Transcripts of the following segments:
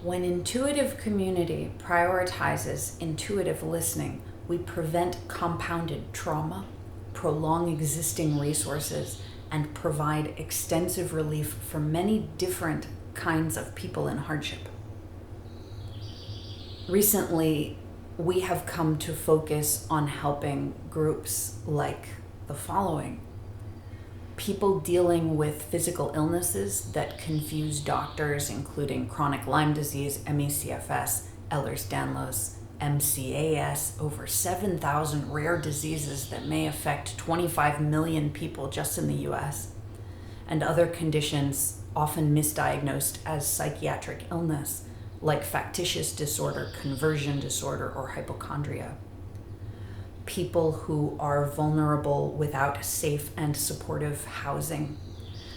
When intuitive community prioritizes intuitive listening, we prevent compounded trauma, prolong existing resources, and provide extensive relief for many different kinds of people in hardship. Recently, we have come to focus on helping groups like the following. People dealing with physical illnesses that confuse doctors, including chronic Lyme disease, ME/CFS, Ehlers-Danlos, MCAS, over 7,000 rare diseases that may affect 25 million people just in the US, and other conditions often misdiagnosed as psychiatric illness, like factitious disorder, conversion disorder, or hypochondria. People who are vulnerable without safe and supportive housing.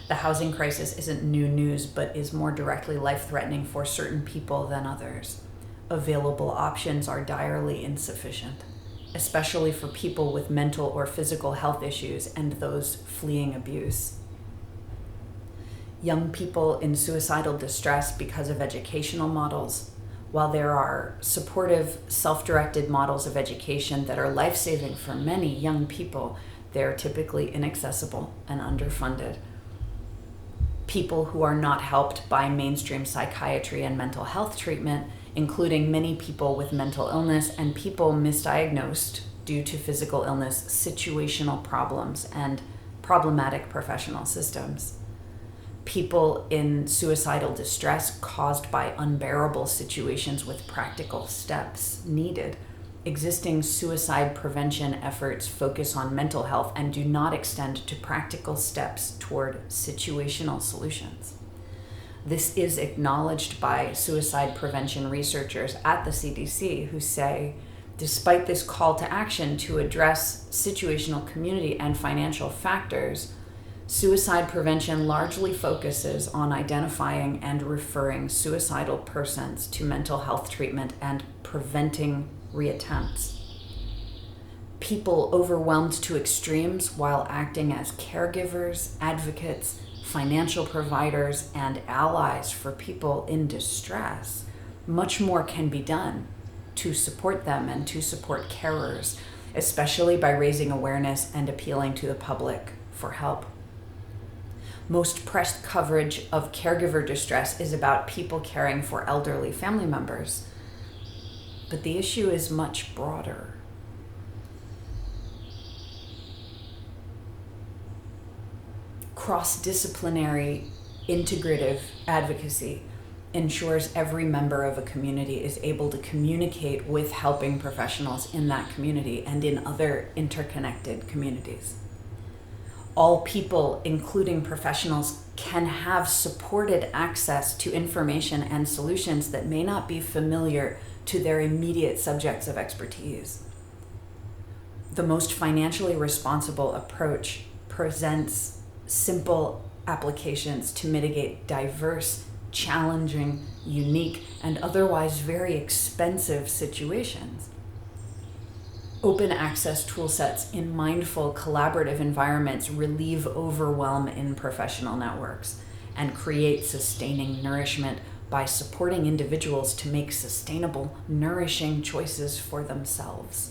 The housing crisis isn't new news, but is more directly life-threatening for certain people than others. Available options are direly insufficient, especially for people with mental or physical health issues and those fleeing abuse. Young people in suicidal distress because of educational models. While there are supportive, self-directed models of education that are life-saving for many young people, they are typically inaccessible and underfunded. People who are not helped by mainstream psychiatry and mental health treatment, including many people with mental illness and people misdiagnosed due to physical illness, situational problems, and problematic professional systems. People in suicidal distress caused by unbearable situations with practical steps needed. Existing suicide prevention efforts focus on mental health and do not extend to practical steps toward situational solutions. This is acknowledged by suicide prevention researchers at the CDC who say, despite this call to action to address situational community and financial factors, suicide prevention largely focuses on identifying and referring suicidal persons to mental health treatment and preventing reattempts. People overwhelmed to extremes while acting as caregivers, advocates, financial providers, and allies for people in distress. Much more can be done to support them and to support carers, especially by raising awareness and appealing to the public for help. Most press coverage of caregiver distress is about people caring for elderly family members, but the issue is much broader. Cross-disciplinary, integrative advocacy ensures every member of a community is able to communicate with helping professionals in that community and in other interconnected communities. All people, including professionals, can have supported access to information and solutions that may not be familiar to their immediate subjects of expertise. The most financially responsible approach presents simple applications to mitigate diverse, challenging, unique, and otherwise very expensive situations. Open access toolsets in mindful, collaborative environments relieve overwhelm in professional networks and create sustaining nourishment by supporting individuals to make sustainable, nourishing choices for themselves.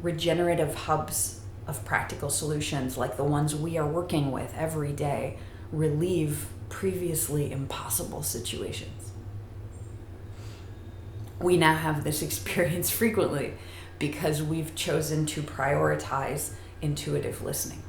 Regenerative hubs of practical solutions like the ones we are working with every day relieve previously impossible situations. We now have this experience frequently because we've chosen to prioritize intuitive listening.